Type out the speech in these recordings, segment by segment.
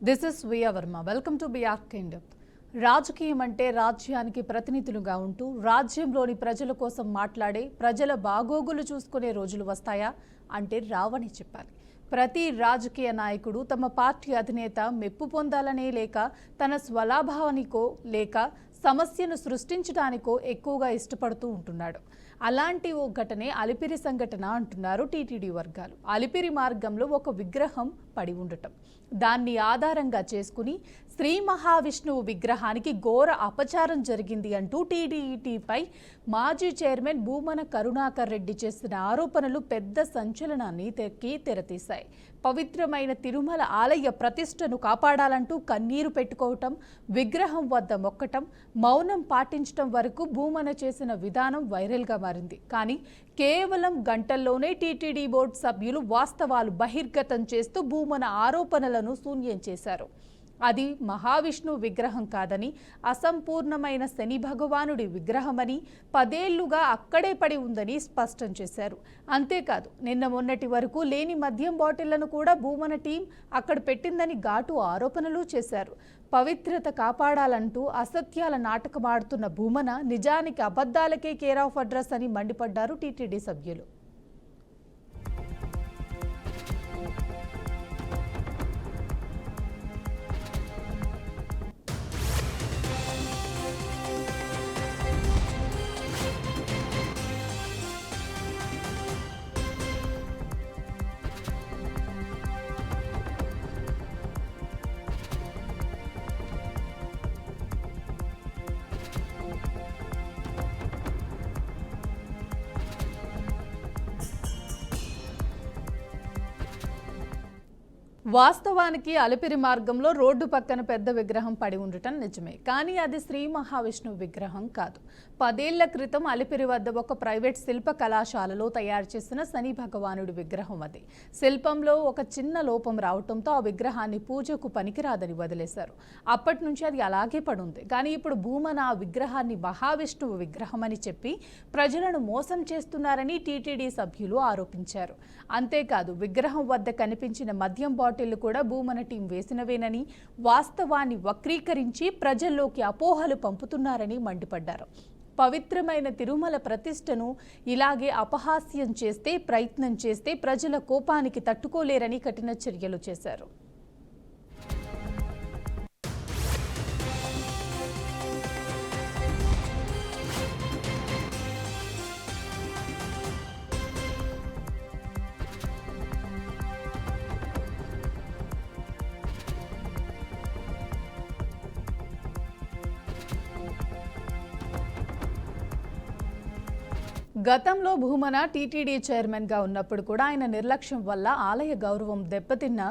This is via Varma. Welcome to BRK in depth. రాజకీయం అంటే రాజ్యానికి ప్రతినిధులుగా ఉంటూ రాజ్యంలోని ప్రజల కోసం మాట్లాడే, ప్రజల బాగోగులు చూసుకునే రోజులు వస్తాయా అంటే రావని చెప్పాలి. ప్రతి రాజకీయ నాయకుడు తమ పార్టీ అధినేత మెప్పు పొందాలనే, లేక తన స్వలాభానికో లేక సమస్యను సృష్టించడానికో ఎక్కువగా ఇష్టపడుతూ ఉంటున్నాడు. అలాంటి ఓ ఘటనే అలిపిరి సంఘటన అంటున్నారు టీటీడీ వర్గాలు. అలిపిరి మార్గంలో ఒక విగ్రహం పడి ఉండటం, దాన్ని ఆధారంగా చేసుకుని శ్రీ మహావిష్ణువు విగ్రహానికి ఘోర అపచారం జరిగింది అంటూ టీటీడీపై మాజీ చైర్మన్ భూమన కరుణాకర్ రెడ్డి చేసిన ఆరోపణలు పెద్ద సంచలనాన్ని తెరతీశాయి. పవిత్రమైన తిరుమల ఆలయ ప్రతిష్టను కాపాడాలంటూ కన్నీరు పెట్టుకోవటం, విగ్రహం వద్ద మొక్కటం, మౌనం పాటించడం వరకు భూమన చేసిన విధానం వైరల్గా మారింది. కానీ కేవలం గంటల్లోనే టీటీడీ బోర్డు సభ్యులు వాస్తవాలు బహిర్గతం చేస్తూ భూమన ఆరోపణలను శూన్యం చేశారు. అది మహావిష్ణువు విగ్రహం కాదని, అసంపూర్ణమైన శని భగవానుడి విగ్రహమని, 10 ఏళ్లుగా అక్కడే పడి ఉందని స్పష్టం చేశారు. అంతేకాదు, నిన్న మొన్నటి వరకు లేని మద్యం బాటిళ్లను కూడా భూమన టీం అక్కడ పెట్టిందని ఘాటు ఆరోపణలు చేశారు. పవిత్రత కాపాడాలంటూ అసత్యాల నాటకమాడుతున్న భూమన నిజానికి అబద్ధాలకే కేర్ ఆఫ్ అడ్రస్ అని మండిపడ్డారు టీటీడీ సభ్యులు. వాస్తవానికి అలిపిరి మార్గంలో రోడ్డు పక్కన పెద్ద విగ్రహం పడి ఉండటం నిజమే, కానీ అది శ్రీ మహావిష్ణువు విగ్రహం కాదు. 10 ఏళ్ల క్రితం అలిపిరి వద్ద ఒక ప్రైవేట్ శిల్ప కళాశాలలో తయారు చేసిన శని భగవానుడి విగ్రహం అది. శిల్పంలో ఒక చిన్న లోపం రావడంతో ఆ విగ్రహాన్ని పూజకు పనికిరాదని వదిలేశారు. అప్పటి నుంచి అది అలాగే పడుంది. కానీ ఇప్పుడు భూమన ఆ విగ్రహాన్ని మహావిష్ణువు విగ్రహం అని చెప్పి ప్రజలను మోసం చేస్తున్నారని టీటీడీ సభ్యులు ఆరోపించారు. అంతేకాదు, విగ్రహం వద్ద కనిపించిన మద్యం బాటిళ్లు కూడా భూమన టీం వేసినవేనని, వాస్తవాన్ని వక్రీకరించి ప్రజల్లోకి అపోహలు పంపుతున్నారని మండిపడ్డారు. పవిత్రమైన తిరుమల ప్రతిష్టను ఇలాగే అపహాస్యం చేస్తే, ప్రయత్నం చేస్తే ప్రజల కోపానికి తట్టుకోలేరని కఠిన చర్యలు చేశారు. గతంలో భూమన టీటీడీ చైర్మన్గా ఉన్నప్పుడు కూడా ఆయన నిర్లక్ష్యం వల్ల ఆలయ గౌరవం దెబ్బతిన్న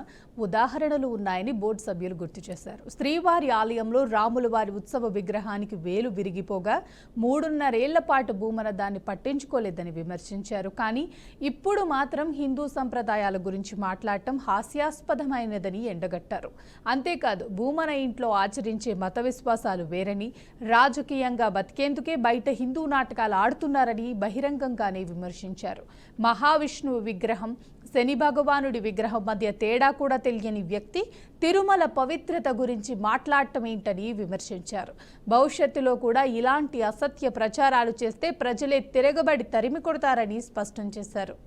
ఉదాహరణలు ఉన్నాయని బోర్డు సభ్యులు గుర్తు చేశారు. శ్రీవారి ఆలయంలో రాముల వారి ఉత్సవ విగ్రహానికి వేలు విరిగిపోగా 3.5 ఏళ్ల పాటు భూమన దాన్ని పట్టించుకోలేదని విమర్శించారు. కానీ ఇప్పుడు మాత్రం హిందూ సంప్రదాయాల గురించి మాట్లాడటం హాస్యాస్పదమైనదని ఎండగట్టారు. అంతేకాదు, భూమన ఇంట్లో ఆచరించే మత విశ్వాసాలు వేరని, రాజకీయంగా బతికేందుకే బయట హిందూ నాటకాలు ఆడుతున్నారని బహిరంగంగానే విమర్శించారు. మహావిష్ణువు విగ్రహం, శని భగవానుడి విగ్రహం మధ్య తేడా కూడా తెలియని వ్యక్తి తిరుమల పవిత్రత గురించి మాట్లాడటం ఏంటని విమర్శించారు. భవిష్యత్తులో కూడా ఇలాంటి అసత్య ప్రచారాలు చేస్తే ప్రజలే తిరగబడి తరిమి కొడతారని స్పష్టం చేశారు.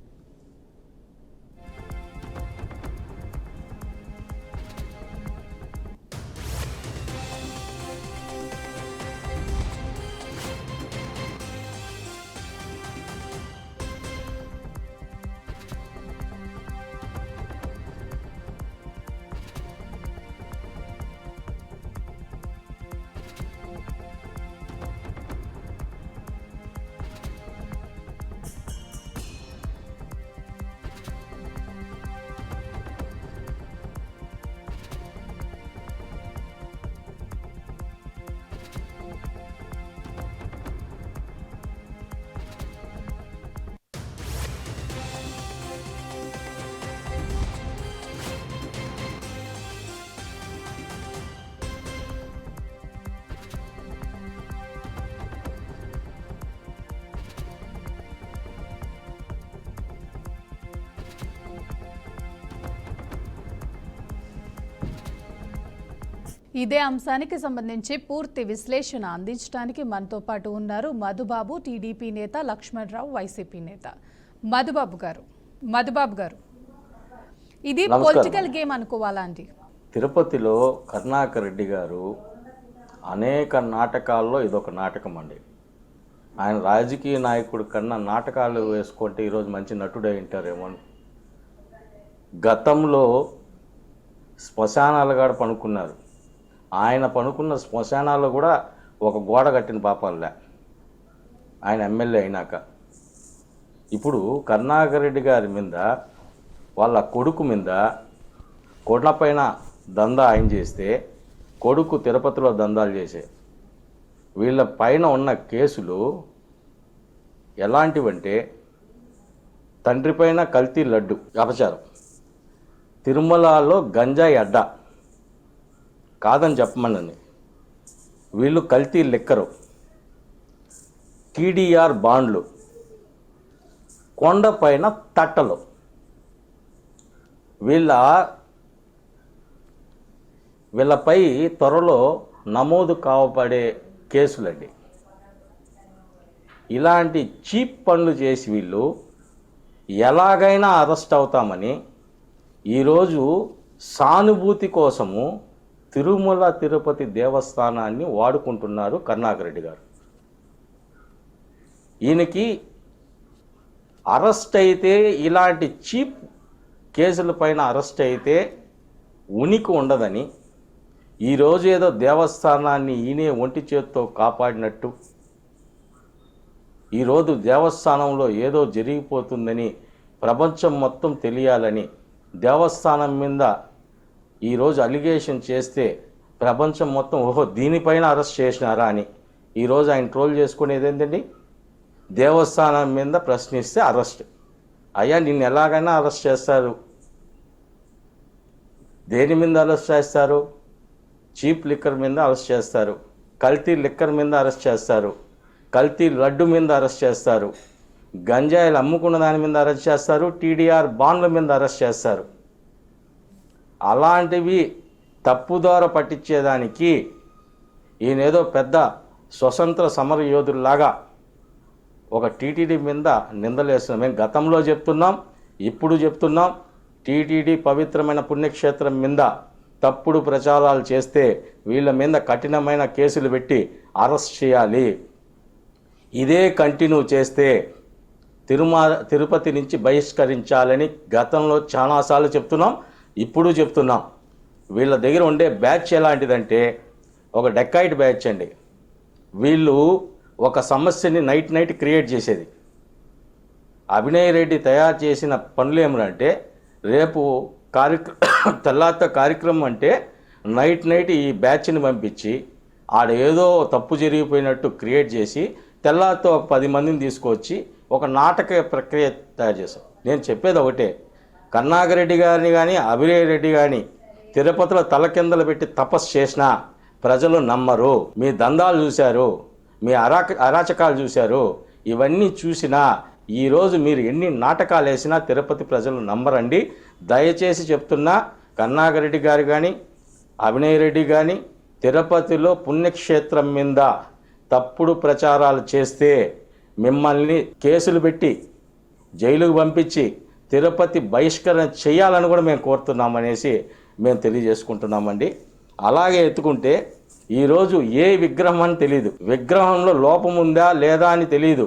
ఇదే అంశానికి సంబంధించి పూర్తి విశ్లేషణ అందించడానికి మనతో పాటు ఉన్నారు మధుబాబు, టీడీపీ నేత, లక్ష్మణరావు, వైసీపీ నేత. మధుబాబు గారు, ఇది పొలిటికల్ గేమ్ అనుకోవాలా అండి? తిరుపతిలో కరుణాకర్ రెడ్డి గారు అనేక నాటకాల్లో ఇదొక నాటకం అండి. ఆయన రాజకీయ నాయకుడి కన్నా నాటకాలు వేసుకుంటే ఈరోజు మంచి నటుడై ఉంటారేమో. గతంలో శ్మశానాలు కూడా పనుకున్నారు. ఆయన పనుకున్న శ్మశానాల్లో కూడా ఒక గోడ కట్టిన పాపాలే ఆయన ఎమ్మెల్యే అయినాక. ఇప్పుడు కరుణాకర్ రెడ్డి గారి మీద, వాళ్ళ కొడుకు మీద కొండపైన దందా ఆయన చేస్తే, కొడుకు తిరుపతిలో దందాలు చేసే వీళ్ళ పైన ఉన్న కేసులు ఎలాంటివంటే, తండ్రి పైన కల్తీ లడ్డు అపచారం, తిరుమలలో గంజాయి అడ్డా కాదని చెప్పమనండి, వీళ్ళు కల్తీ లిక్కరు, టీడీఆర్ బాండ్లు, కొండపైన తట్టలు, వీళ్ళపై త్వరలో నమోదు కావబడే కేసులండి. ఇలాంటి చీప్ పనులు చేసి వీళ్ళు ఎలాగైనా అరెస్ట్ అవుతామని ఈరోజు సానుభూతి కోసము తిరుమల తిరుపతి దేవస్థానాన్ని వాడుకుంటున్నారు కరుణాకర్ రెడ్డి గారు. ఈయనకి అరెస్ట్ అయితే, ఇలాంటి చీప్ కేసుల పైన అరెస్ట్ అయితే ఉనికి ఉండదని, ఈరోజు ఏదో దేవస్థానాన్ని ఈయనే ఒంటి చేత్తో కాపాడినట్టు, ఈరోజు దేవస్థానంలో ఏదో జరిగిపోతుందని ప్రపంచం మొత్తం తెలియాలని దేవస్థానం మీద ఈరోజు అలిగేషన్ చేస్తే ప్రపంచం మొత్తం ఓహో దీనిపైన అరెస్ట్ చేసినారా అని ఈరోజు ఆయన ట్రోల్ చేసుకునేది ఏంటండి? దేవస్థానం మీద ప్రశ్నిస్తే అరెస్ట్. అయ్యా, నిన్ను ఎలాగైనా అరెస్ట్ చేస్తారు. దేని మీద అరెస్ట్ చేస్తారు? చీప్ లిక్కర్ మీద అరెస్ట్ చేస్తారు, కల్తీ లిక్కర్ మీద అరెస్ట్ చేస్తారు, కల్తీ లడ్డు మీద అరెస్ట్ చేస్తారు, గంజాయిలు అమ్ముకున్న దాని మీద అరెస్ట్ చేస్తారు, టీడీఆర్ బాండ్ల మీద అరెస్ట్ చేస్తారు. అలాంటివి తప్పుదార పట్టించేదానికి ఈయనేదో పెద్ద స్వతంత్ర సమర యోధుల్లాగా ఒక టీటీడీ మీద నిందలేస్తున్నాం. మేము గతంలో చెప్తున్నాం, ఇప్పుడు చెప్తున్నాం, టీటీడీ పవిత్రమైన పుణ్యక్షేత్రం మీద తప్పుడు ప్రచారాలు చేస్తే వీళ్ళ మీద కఠినమైన కేసులు పెట్టి అరెస్ట్ చేయాలి. ఇదే కంటిన్యూ చేస్తే తిరుపతి నుంచి బహిష్కరించాలని గతంలో చాలాసార్లు చెప్తున్నాం, ఇప్పుడు చెప్తున్నాం. వీళ్ళ దగ్గర ఉండే బ్యాచ్ ఎలాంటిదంటే ఒక డెకాయిట్ బ్యాచ్ అండి. వీళ్ళు ఒక సమస్యని నైట్ క్రియేట్ చేసేది. అభినయ్ రెడ్డి తయారు చేసిన పనులు ఏమంటే, రేపు తెల్లారితో కార్యక్రమం అంటే నైట్ ఈ బ్యాచ్ని పంపించి ఆడ ఏదో తప్పు జరిగిపోయినట్టు క్రియేట్ చేసి తెల్లారితో 10 మందిని తీసుకొచ్చి ఒక నాటక ప్రక్రియ తయారు చేశాం. నేను చెప్పేది ఒకటే, కరుణాకర్ రెడ్డి గారిని కానీ అభినయ్ రెడ్డి కానీ తిరుపతిలో తలకిందలు పెట్టి తపస్సు చేసినా ప్రజలు నమ్మరు. మీ దందాలు చూశారు, మీ అరాచకాలు చూశారు. ఇవన్నీ చూసినా ఈరోజు మీరు ఎన్ని నాటకాలు వేసినా తిరుపతి ప్రజలు నమ్మరండి. దయచేసి చెప్తున్నా, కరుణాకర్ రెడ్డి గారు కానీ అభినయ్ రెడ్డి కానీ తిరుపతిలో పుణ్యక్షేత్రం మీద తప్పుడు ప్రచారాలు చేస్తే మిమ్మల్ని కేసులు పెట్టి జైలుకు పంపించి తిరుపతి బహిష్కరణ చేయాలని కూడా మేము కోరుతున్నామనేసి మేము తెలియజేసుకుంటున్నామండి. అలాగే ఎత్తుకుంటే ఈరోజు ఏ విగ్రహం అని తెలియదు, విగ్రహంలో లోపం ఉందా లేదా అని తెలియదు.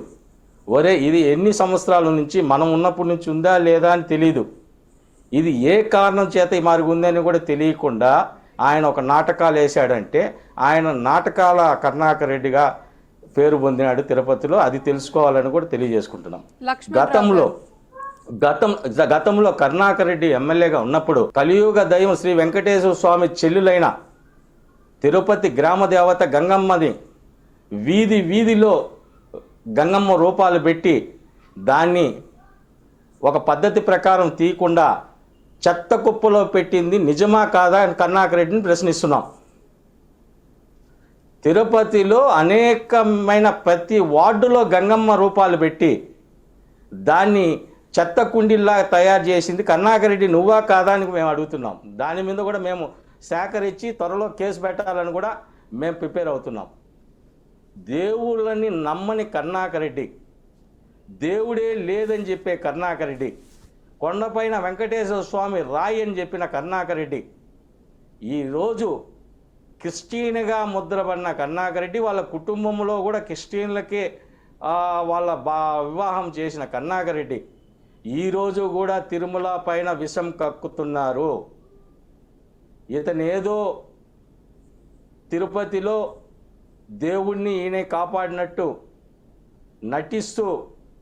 ఇది ఎన్ని సంవత్సరాల నుంచి మనం ఉన్నప్పటి నుంచి ఉందా లేదా అని తెలియదు. ఇది ఏ కారణం చేత మారి ఉందని కూడా తెలియకుండా ఆయన ఒక నాటకాలు వేశాడంటే ఆయన నాటకాల కరుణాకర్ రెడ్డిగా పేరు పొందినాడు తిరుపతిలో. అది తెలుసుకోవాలని కూడా తెలియజేసుకుంటున్నాం. గతంలో కరుణాకర్ రెడ్డి ఎమ్మెల్యేగా ఉన్నప్పుడు కలియుగ దైవం శ్రీ వెంకటేశ్వర స్వామి చెల్లులైన తిరుపతి గ్రామ దేవత గంగమ్మని వీధిలో గంగమ్మ రూపాలు పెట్టి దాన్ని ఒక పద్ధతి ప్రకారం తీయకుండా చెత్త కుప్పలో పెట్టింది నిజమా కాదా అని కరుణాకర్ రెడ్డిని ప్రశ్నిస్తున్నాం. తిరుపతిలో అనేకమైన ప్రతి వార్డులో గంగమ్మ రూపాలు పెట్టి దాన్ని చెత్త కుండీల్లా తయారు చేసింది కరుణాకర్ రెడ్డి నువ్వా కాదా అని మేము అడుగుతున్నాం. దాని మీద కూడా మేము సేకరించి త్వరలో కేసు పెట్టాలని కూడా మేము ప్రిపేర్ అవుతున్నాం. దేవుళ్ళని నమ్మని కరుణాకర్ రెడ్డి, దేవుడే లేదని చెప్పే కరుణాకర్ రెడ్డి, కొండపైన వెంకటేశ్వర స్వామి రాయి అని చెప్పిన కరుణాకర్ రెడ్డి, ఈరోజు క్రిస్టియన్గా ముద్రపడిన కరుణాకర్ రెడ్డి, వాళ్ళ కుటుంబంలో కూడా క్రిస్టియన్లకే వాళ్ళ వివాహం చేసిన కరుణాకర్ రెడ్డి ఈరోజు కూడా తిరుమల పైన విషం కక్కుతున్నారు. ఇతనేదో తిరుపతిలో దేవుణ్ణి ఈయన కాపాడినట్టు నటిస్తూ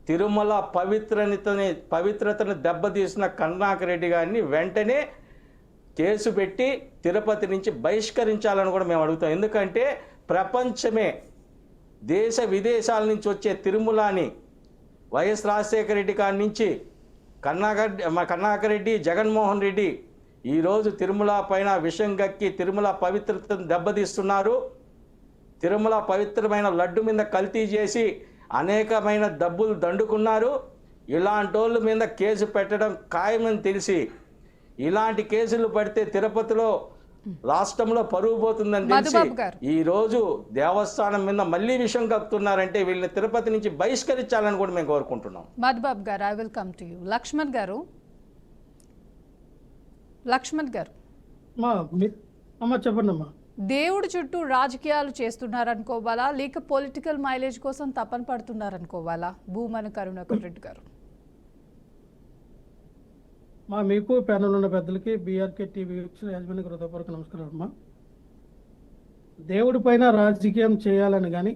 తిరుమల పవిత్రతని దెబ్బతీసిన కరుణాకర్ రెడ్డి గారిని వెంటనే కేసు పెట్టి తిరుపతి నుంచి బహిష్కరించాలని కూడా మేము అడుగుతాం. ఎందుకంటే ప్రపంచమే దేశ విదేశాల నుంచి వచ్చే తిరుమలని వైఎస్ రాజశేఖర రెడ్డి కాడి నుంచి కరుణాకర్ రెడ్డి, జగన్మోహన్ రెడ్డి ఈరోజు తిరుమల పైన విషం గక్కి తిరుమల పవిత్రతను దెబ్బతీస్తున్నారు. తిరుమల పవిత్రమైన లడ్డు మీద కల్తీ చేసి అనేకమైన డబ్బులు దండుకున్నారు. ఇలాంటి వాళ్ళ మీద కేసు పెట్టడం ఖాయమని తెలిసి ఇలాంటి కేసులు పడితే తిరుపతిలో రాష్ట్రంలో పరువు పోతుందని తెలిసి ఈరోజు దేవస్థానం మీద మళ్ళీ విషయం కక్కుతున్నారంటే వీళ్ళని తిరుపతి నుంచి బహిష్కరించాలని కూడా మేము కోరుకుంటున్నాం. మధుబాబు గారు, I will come to you. Lakshman గారు చెప్పండి అమ్మా. దేవుడి చుట్టూ రాజకీయాలు చేస్తున్నారనుకోవాలా, లేక పొలిటికల్ మైలేజ్ కోసం తపన పడుతున్నారనుకోవాలా భూమన కరుణాకర్ రెడ్డి గారు? మీకు ప్యానల్ ఉన్న పెద్దలకి, బీఆర్కే టీవీ యాజమాన్యానికి హృదయపూర్వక నమస్కారం అమ్మా. దేవుడి పైన రాజకీయం చేయాలని కానీ,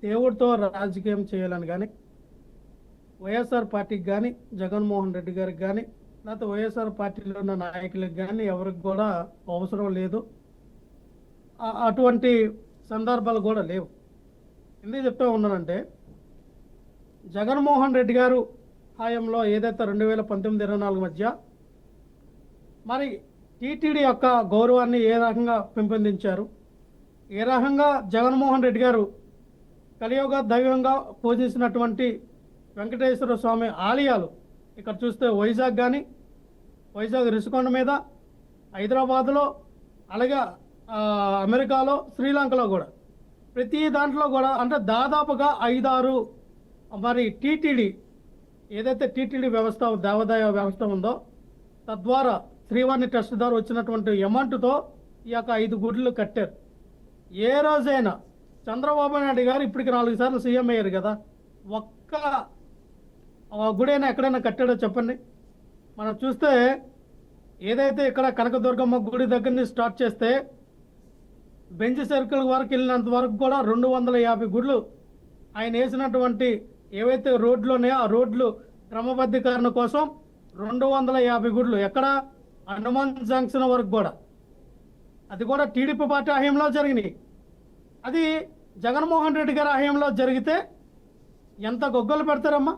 దేవుడితో రాజకీయం చేయాలని కానీ వైఎస్ఆర్ పార్టీకి కానీ, జగన్మోహన్ రెడ్డి గారికి కానీ, లేకపోతే వైఎస్ఆర్ పార్టీలో ఉన్న నాయకులకు కానీ ఎవరికి కూడా అవసరం లేదు. అటువంటి సందర్భాలు కూడా లేవు. ఎందుకు చెప్తా ఉన్నానంటే, జగన్మోహన్ రెడ్డి గారు హయాంలో ఏదైతే 2019-24 మధ్య మరి టీటీడీ యొక్క గౌరవాన్ని ఏ రకంగా పెంపొందించారు, ఏ రకంగా జగన్మోహన్ రెడ్డి గారు కలియుగ దైవంగా పూజించినటువంటి వెంకటేశ్వర స్వామి ఆలయాలు ఇక్కడ చూస్తే వైజాగ్ రిషికొండ మీద, హైదరాబాద్లో, అలాగే అమెరికాలో, శ్రీలంకలో కూడా ప్రతి దాంట్లో కూడా అంటే దాదాపుగా 5-6 మరి టీటీడీ ఏదైతే టీటీడీ వ్యవస్థ దేవాదాయ వ్యవస్థ ఉందో తద్వారా శ్రీవాణి ట్రస్ట్ ద్వారా వచ్చినటువంటి అమౌంట్తో ఈ యొక్క 5 గుడులు కట్టారు. ఏ రోజైనా చంద్రబాబు నాయుడు గారు ఇప్పటికి 4 సార్లు సీఎం అయ్యారు కదా, ఒక్క గుడైనా ఎక్కడైనా కట్టాడో చెప్పండి. మనం చూస్తే ఏదైతే ఇక్కడ కనకదుర్గమ్మ గుడి దగ్గర నుంచి స్టార్ట్ చేస్తే బెంచ్ సర్కిల్ వరకు వెళ్ళినంత వరకు కూడా 250 గుడులు ఆయన వేసినటువంటి ఏవైతే రోడ్లు ఉన్నాయో ఆ రోడ్లు క్రమబద్ధీకరణ కోసం 250 గుడులు ఎక్కడ హనుమాన్ జంక్షన్ వరకు కూడా, అది కూడా టీడీపీ పార్టీ హయాంలో జరిగినాయి. అది జగన్మోహన్ రెడ్డి గారి హయాంలో జరిగితే ఎంత గొగ్గలు పెడతారమ్మా.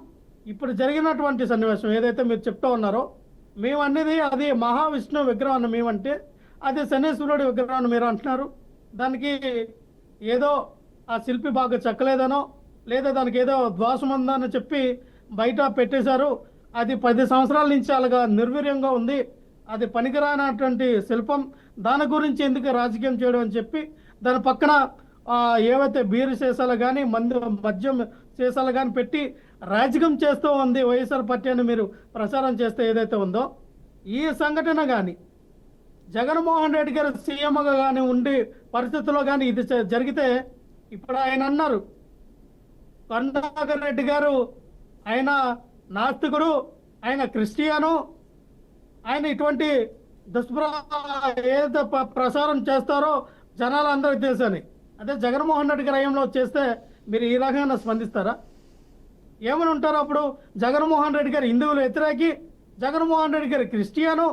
ఇప్పుడు జరిగినటువంటి సన్నివేశం ఏదైతే మీరు చెప్తా ఉన్నారో, మేము అనేది అది మహావిష్ణు విగ్రహం అని మేమంటే, అది శనేశ్వరుడి విగ్రహం అని మీరు అంటున్నారు. దానికి ఏదో ఆ శిల్పి బాగా చెక్కలేదనో, లేదా దానికి ఏదో ద్వాసం ఉందని చెప్పి బయట పెట్టేశారు. అది 10 సంవత్సరాల నుంచి అలాగా నిర్వీర్యంగా ఉంది, అది పనికిరానటువంటి శిల్పం, దాని గురించి ఎందుకు రాజకీయం చేయడం అని చెప్పి దాని పక్కన ఏవైతే బీరు సీసాలు కానీ మద్యం సీసాలు కానీ పెట్టి రాజకీయం చేస్తూ ఉంది వైఎస్ఆర్ పార్టీ అని మీరు ప్రచారం చేస్తే ఏదైతే ఉందో, ఈ సంఘటన కానీ జగన్మోహన్ రెడ్డి గారు సీఎంగా కానీ ఉండే పరిస్థితుల్లో కానీ ఇది జరిగితే, ఇప్పుడు ఆయన అన్నారు కరుణాకర్ రెడ్డి గారు ఆయన నాస్తికుడు, ఆయన క్రిస్టియను, ఆయన ఇటువంటి ఏదైతే ప్రసారం చేస్తారో జనాలు అందరికీ తెలుసని. అదే జగన్మోహన్ రెడ్డి గారి హయాంలో చేస్తే మీరు ఈ రకంగా స్పందిస్తారా? ఏమని ఉంటారు అప్పుడు? జగన్మోహన్ రెడ్డి గారు హిందువులు వ్యతిరేకి, జగన్మోహన్ రెడ్డి గారు క్రిస్టియను,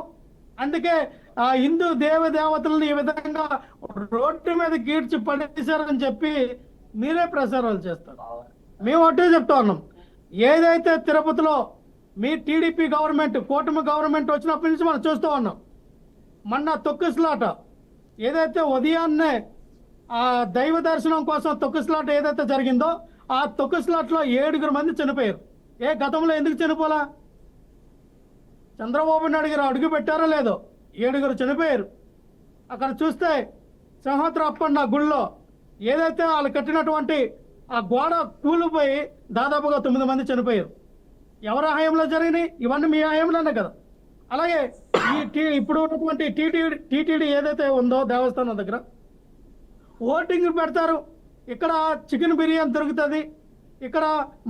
అందుకే ఆ హిందూ దేవతలను ఈ విధంగా రోడ్డు మీద గీడ్చి పడేశారని చెప్పి మీరే ప్రసారాలు చేస్తారు. మేము ఒకటే చెప్తా ఉన్నాం, ఏదైతే తిరుపతిలో మీ టీడీపీ గవర్నమెంట్, కూటమి గవర్నమెంట్ వచ్చినప్పటి నుంచి మనం చూస్తూ ఉన్నాం. మొన్న తొక్కిసలాట ఏదైతే ఉదయాన్నే ఆ దైవ దర్శనం కోసం తొక్కిసలాట ఏదైతే జరిగిందో, ఆ తొక్కిసలాటలో 7 మంది చనిపోయారు. గతంలో ఎందుకు చనిపోలా? చంద్రబాబు నాయుడు గారు అడుగు పెట్టారో లేదో 7 చనిపోయారు. అక్కడ చూస్తే సింహాద్రి అప్పన్న గుళ్ళో ఏదైతే వాళ్ళు కట్టినటువంటి ఆ గోడ కూలిపోయి దాదాపుగా 9 మంది చనిపోయారు. ఎవరి హయాంలో జరిగినాయి? ఇవన్నీ మీ హయాంలోనే కదా. అలాగే ఇప్పుడు ఉన్నటువంటి టీటీడీ ఏదైతే ఉందో దేవస్థానం దగ్గర ఓటింగ్ పెడతారు. ఇక్కడ చికెన్ బిర్యానీ దొరుకుతుంది, ఇక్కడ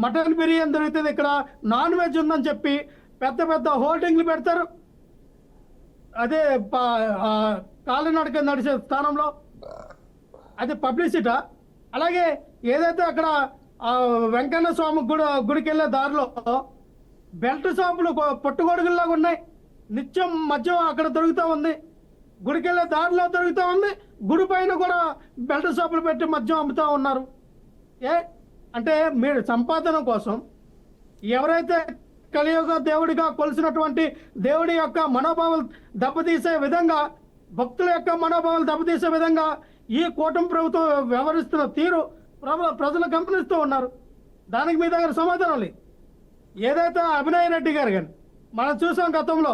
మటన్ బిర్యానీ దొరుకుతుంది, ఇక్కడ నాన్ వెజ్ ఉందని చెప్పి పెద్ద పెద్ద హోర్డింగ్లు పెడతారు. అదే కాలినడక నడిచే స్థానంలో అది పబ్లిసిటా? అలాగే ఏదైతే అక్కడ వెంకన్న స్వామి గుడికి వెళ్ళే దారిలో బెల్ట్ షాపులు పట్టుగొడుగుల్లాగా ఉన్నాయి, నిత్యం మద్యం అక్కడ దొరుకుతూ ఉంది, గుడికి వెళ్ళే దారిలో దొరుకుతూ ఉంది, గుడి పైన కూడా బెల్ట్ షాపులు పెట్టి మద్యం అమ్ముతూ ఉన్నారు. అంటే మీరు సంపాదన కోసం ఎవరైతే కలియుగ దేవుడిగా కొలిసినటువంటి దేవుడి యొక్క మనోభావాలు దెబ్బతీసే విధంగా, భక్తుల యొక్క మనోభావాలు దెబ్బతీసే విధంగా ఈ కూటమి ప్రభుత్వం వ్యవహరిస్తున్న తీరు ప్రజలు గమనిస్తూ ఉన్నారు. దానికి మీ దగ్గర సమాధానం లేదు. ఏదైతే అభినయ్ రెడ్డి గారు కానీ మనం చూసాం గతంలో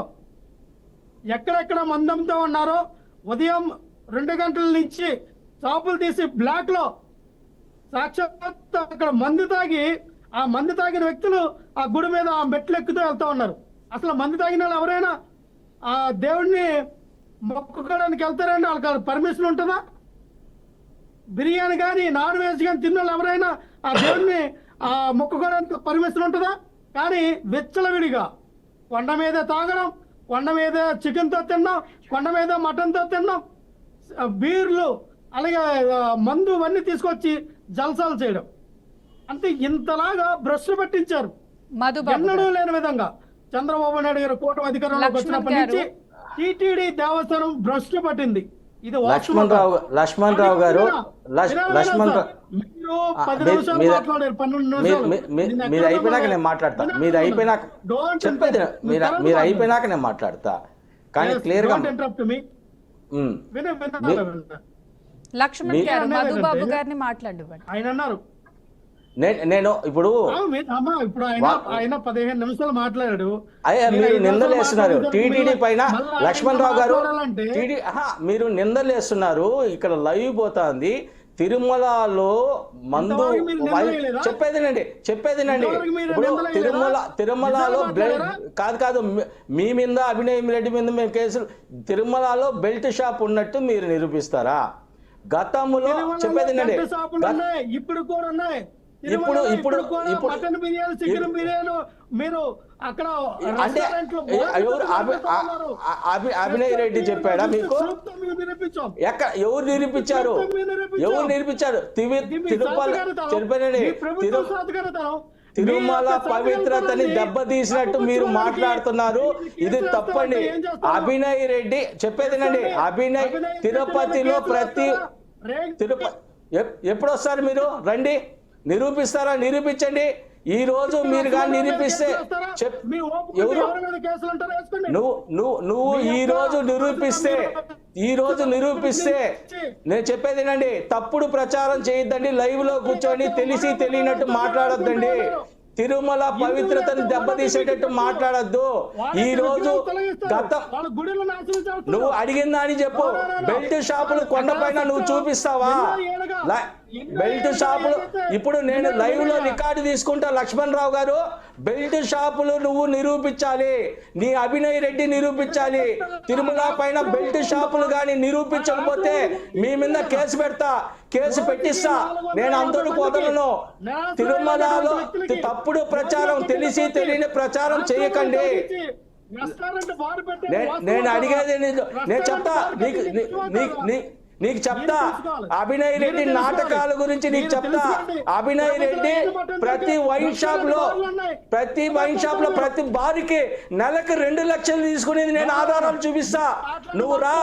ఎక్కడెక్కడ మందంతో ఉన్నారో ఉదయం 2 గంటల నుంచి షాపులు తీసి బ్లాక్లో సాక్షాత్ అక్కడ మందు తాగి ఆ మందు తాగిన వ్యక్తులు ఆ గుడి మీద ఆ మెట్లు ఎక్కుతూ వెళ్తూ ఉన్నారు. అసలు మందు తాగిన వాళ్ళు ఎవరైనా ఆ దేవుడిని మొక్కుకోవడానికి వెళ్తారండి? వాళ్ళకి పర్మిషన్ ఉంటుందా? బిర్యానీ కానీ నాన్ వెజ్ కానీ తిన్న వాళ్ళు ఎవరైనా ఆ దేవుడిని మొక్కుకోవడానికి పర్మిషన్ ఉంటుందా? కానీ విచ్చలవిడిగా కొండ మీద తాగడం, కొండ మీద చికెన్తో తిన్నాం, కొండ మీద మటన్తో తిన్నాం, బీర్లు అలాగే మందు అన్నీ తీసుకొచ్చి జల్సాలు చేయడం, అంటే ఇంతలాగా భ్రష్టు పట్టించారు. ఎన్నడూ లేని విధంగా చంద్రబాబు నాయుడు గారు కూటమి అధికారంలోకి వచ్చినప్పటి నుంచి టీటీడీ దేవస్థానం భ్రష్టు పట్టింది. ఇది లక్ష్మణ్ రావు గారు మీరు అయిపోయినాక నేను మాట్లాడతా. మీరు అయిపోయినాక నేను మాట్లాడతా. కానీ క్లియర్ గా లక్ష్మణ్ గారు మధుబాబు గారిని మాట్లాడండి. ఆయన అన్నారు నేను ఇప్పుడు ఆయన 15 నిమిషాలు మాట్లాడాడు. మీరు నిందలేస్తున్నారు టీటీడీ పైన. లక్ష్మణ్ రావు గారు మీరు నిందలేస్తున్నారు. ఇక్కడ లైవ్ పోతుంది తిరుమలలో మందు చెప్పేదినండి. ఇప్పుడు తిరుమలలో కాదు మీ మీద అభినయ్ రెడ్డి మీద మేము కేసులు. తిరుమలలో బెల్ట్ షాప్ ఉన్నట్టు మీరు నిరూపిస్తారా? గతంలో చెప్పేదినండి, ఇప్పుడు కూడా ఉన్నాయి. ఇప్పుడు మటన్ బిర్యానీ, చికెన్ బిర్యానీ మీరు అక్కడ అంటే అభినయ్ రెడ్డి చెప్పాడా మీకు? ఎవరు నిరూపించారు? తిరుమల పవిత్రతని దెబ్బతీసినట్టు మీరు మాట్లాడుతున్నారు. ఇది తప్పండి. అభినయ్ రెడ్డి చెప్పేదినండి. అభినయ్ తిరుపతిలో ఎప్పుడు వస్తారు మీరు? రండి, నిరూపిస్తారా? నిరూపించండి. ఈ రోజు మీరు కానీ నిరూపిస్తే నువ్వు ఈ రోజు నిరూపిస్తే నేను చెప్పేది ఏంటండి, తప్పుడు ప్రచారం చేయొద్దండి. లైవ్ లో కూర్చొని తెలిసి తెలియనట్టు మాట్లాడొద్దండి. తిరుమల పవిత్రతను దెబ్బతీసేటట్టు మాట్లాడద్దు. ఈ రోజు నువ్వు అడిగిందా అని చెప్పు. బెల్ట్ షాపులు కొండపైన నువ్వు చూపిస్తావా? బెల్ట్ షాపులు ఇప్పుడు నేను లైవ్ లో రికార్డు తీసుకుంటా. లక్ష్మణ్ రావు గారు, బెల్ట్ షాపులు నువ్వు నిరూపించాలి. నీ అభినయ్ రెడ్డి నిరూపించాలి. తిరుమల పైన బెల్ట్ షాపులు కానీ నిరూపించకపోతే మీ మీద కేసు పెడతా, కేసు పెట్టిస్తా. నేను అందరూ పోతలను. తిరుమలలో తప్పుడు ప్రచారం, తెలిసి తెలియని ప్రచారం చేయకండి. నేను అడిగేది నేను చెప్తా నీకు చెప్తా. అభినయ్ రెడ్డి నాటకాల గురించి నీకు చెప్తా. అభినయ్ రెడ్డి ప్రతి వైన్ షాప్ లో ప్రతి బారికి నెలకు 2 లక్షలు తీసుకునేది నేను ఆధారాలు చూపిస్తా. నువ్వు రా.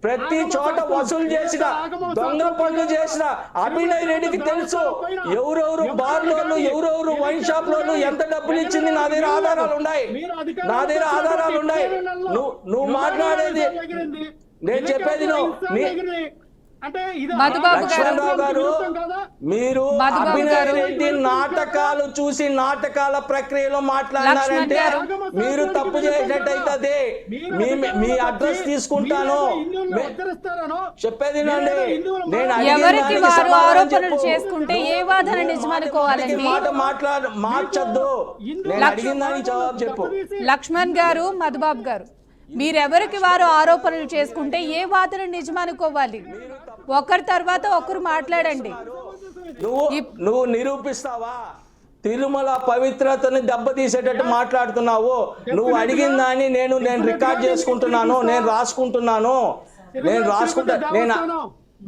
ప్రతి చోట వసూలు చేసిన, దొంగ పనులు చేసిన అభినయ్ రెడ్డికి తెలుసు. ఎవరెవరు బార్లోను, ఎవరెవరు వైన్ షాప్ లోను ఎంత డబ్బులు ఇచ్చింది నా దగ్గర ఆధారాలు ఉన్నాయి. నువ్వు మాట్లాడేది, నేను చెప్పేది అంటే ఇది మధుబాబు గారు. లక్ష్మణరావు గారు కదా మీరు మధుబాబు అభినయ్ గారు. రెడ్డి నాటకాలు చూసి నాటకాల ప్రక్రియలో మాట్లాడినారంటే లక్ష్మణ్ గారు. మీరు తప్పు చేసినట్టయితే మీ అడ్రస్ తీసుకుంటాను చెప్పేది వినండి. నేను అడిగిన ఎవరికి దానికి వారు సమాధానం ఆరోపణలు చెప్పు. చేసుకుంటే ఏ వాదన నిజమనుకోవాలండి? మార్చద్దు. నేను అడిగిన దానికి జవాబు చెప్పు. లక్ష్మణ్ గారు, మధుబాబు గారు, మీరెవరికి వారు ఆరోపణలు చేసుకుంటే ఏ వాదన నిజమనుకోవాలి? ఒకరి తర్వాత ఒకరు మాట్లాడండి. నువ్వు నిరూపిస్తావా? తిరుమల పవిత్రతని దెబ్బతీసేటట్టు మాట్లాడుతున్నావు. నువ్వు అడిగిన దాన్ని నేను రికార్డ్ చేసుకుంటున్నాను, నేను రాసుకుంటున్నాను.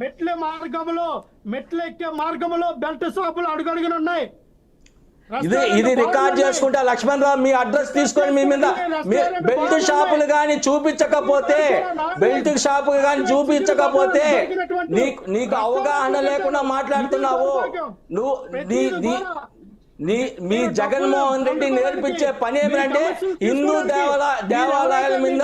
మెట్లు ఎక్కే మార్గంలో బెల్ట్ షాపులు అడుగడుగున ఉన్నాయి. ఇది రికార్డ్ చేసుకుంటా లక్ష్మణ్ రావు మీ అడ్రస్ తీసుకొని మీ మీద బెల్ట్ షాపులు కానీ చూపించకపోతే నీకు అవగాహన లేకుండా మాట్లాడుతున్నావు. మీ జగన్మోహన్ రెడ్డి నేర్పించే పని ఏమిటంటే హిందూ దేవాలయాల మీద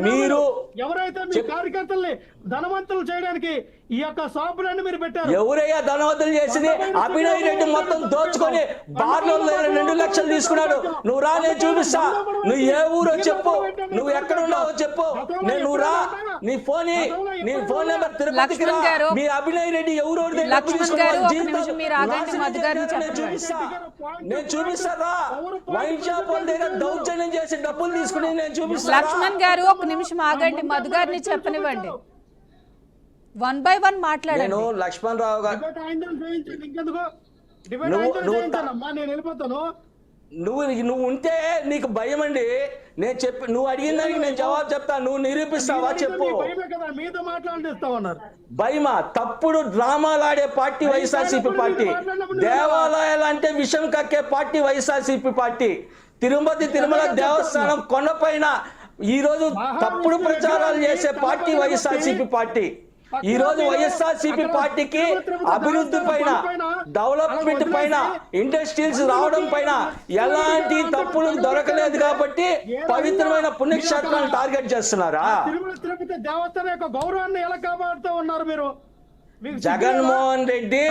మీరు ఎవరైతే మీ కార్యకర్తల్ని ధనవంతులు చేయడానికి ఈ యొక్క షాపులన్నీ మీరు పెట్టారు. ఎవరయ్యా ధనవంతులు చేసింది? అభినయ్ రెడ్డి మొత్తం దోచుకొని బార్లో 2 లక్షలు తీసుకున్నాడు. నువ్వు రా, నేను చూపిస్తా. నువ్వు ఏ ఊరో చెప్పు, నువ్వు ఎక్కడ ఉన్నావో చెప్పు, నువ్వు రా. నీ ఫోన్ నెంబర్ తిరుపతికి రా. మీ అభినయ్ రెడ్డి ఎవరు నేను చూపిస్తారా? వైన్ షాప్ వాళ్ళ దగ్గర దౌర్జన్యం చేసి డబ్బులు తీసుకుని నేను చూపిస్తా. లక్ష్మణ్ గారు ఒక నిమిషం ఆగండి, మధు గారిని చెప్పనివ్వండి. 1 by 1 మాట్లాడండి. నేను లక్ష్మణ్ రావు గారు నువ్వు ఉంటే నీకు భయం అండి. నువ్వు అడిగిన దానికి నేను జవాబు చెప్తా. నువ్వు నిరూపిస్తావా చెప్పు. భయమా? తప్పుడు డ్రామాలు ఆడే పార్టీ వైఎస్ఆర్సీపీ పార్టీ. దేవాలయాలు అంటే విషం కక్కే పార్టీ వైఎస్ఆర్సీపీ పార్టీ. తిరుమల దేవస్థానం కొండపైన ఈ రోజు తప్పుడు ప్రచారాలు చేసే పార్టీ వైఎస్ఆర్సీపీ పార్టీ. ఈ రోజు వైఎస్ఆర్సీపీ పార్టీకి అభివృద్ధి పైన, డెవలప్మెంట్ పైన, ఇండస్ట్రీస్ రావడం పైన ఎలాంటి తప్పులు దొరకలేదు కాబట్టి పవిత్రమైన పుణ్యక్షేత్రాలను టార్గెట్ చేస్తున్నారా? తిరుపతి దేవస్థానం యొక్క గౌరవాన్ని ఎలా కాపాడుతూ ఉన్నారు మీరు? జగన్మోహన్ రెడ్డి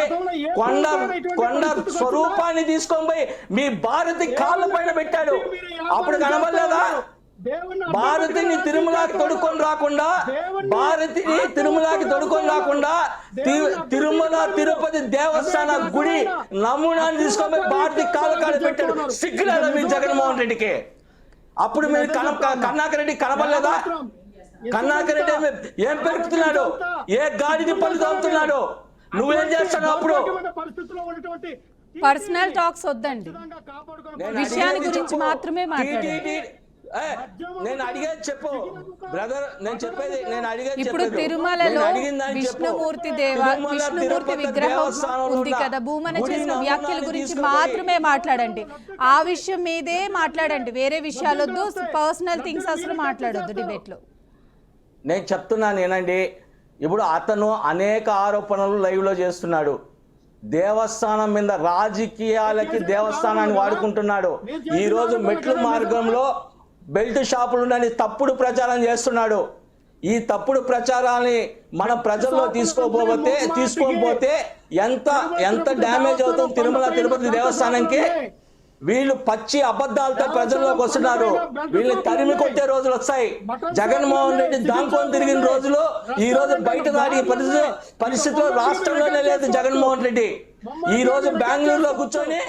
కొండ స్వరూపాన్ని తీసుకొని పోయి మీ భారతి కాళ్ళ పైన పెట్టాడు. అప్పుడు కనబడలేదా? భారతిని తిరుమలకి తొడుకొని రాకుండా తిరుమల తిరుపతి దేవస్థాన గుడి నమూనాన్ని తీసుకొని భారతి కాళ్ళ పెట్టాడు. సిగ్గులేదా మీ జగన్మోహన్ రెడ్డికి? అప్పుడు మీరు కరుణాకర్ రెడ్డి కనబడలేదా? కరుణాకర్ రెడ్డి ఏం పెరుగుతున్నాడు? ఏ గాడిని పళ్ళు తోముతున్నాడు? నువ్వేం చేస్తున్నావు? అప్పుడు పర్సనల్ టాక్స్ వద్దండి, విషయాన్ని గురించి మాత్రమే మాట్లాడండి. నేను అడిగేది చెప్పు బ్రదర్. ఇప్పుడు తిరుమలలో విష్ణుమూర్తి విగ్రహం ఉంది కదా, భూమన చేసిన వ్యాఖ్యల గురించి మాత్రమే మాట్లాడండి. ఆ విషయం మీదే మాట్లాడండి, వేరే విషయాలొద్దు, పర్సనల్ థింగ్స్ అసలు మాట్లాడొద్దు డిబేట్ లో. నేను చెప్తున్నాను ఏనండి. ఇప్పుడు అతను అనేక ఆరోపణలు లైవ్ లో చేస్తున్నాడు. దేవస్థానం మీద రాజకీయాలకి దేవస్థానాన్ని వాడుకుంటున్నాడు. ఈ రోజు మెట్ల మార్గంలో బెల్ట్ షాపులు తప్పుడు ప్రచారం చేస్తున్నాడు. ఈ తప్పుడు ప్రచారాన్ని మన ప్రజల్లో తీసుకోకపోతే ఎంత డ్యామేజ్ అవుతుంది తిరుమల తిరుపతి దేవస్థానానికి. వీళ్ళు పచ్చి అబద్ధాలతో ప్రజల్లోకి వస్తున్నారు. వీళ్ళు తరిమి కొట్టే రోజులు వస్తాయి. జగన్మోహన్ రెడ్డి దాంకొని తిరిగిన రోజులు ఈ రోజు బయట దాడి పరిస్థితిలో రాష్ట్రంలోనే లేదు జగన్మోహన్ రెడ్డి. ఈ రోజు బెంగళూరులో కూర్చొని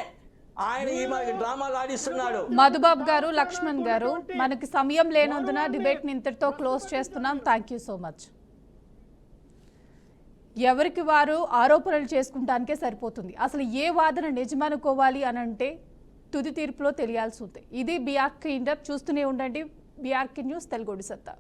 ఆయన ఈ డ్రామాలు ఆడిస్తున్నాడు. మధుబాబు గారు, లక్ష్మణ్ గారు, మనకి సమయం లేనందున డిబేట్ ని ఇంతటితో క్లోజ్ చేస్తున్నాం. Thank you so much. ఎవరికి వారు ఆరోపణలు చేసుకుంటానికే సరిపోతుంది. అసలు ఏ వాదన నిజమనుకోవాలి అని అంటే తుది తీర్పులో తెలియాల్సి ఉంది. ఇది బీఆర్కే ఇన్ డెప్త్. చూస్తూనే ఉండండి బీఆర్కే న్యూస్, తెలుగు సత్తా.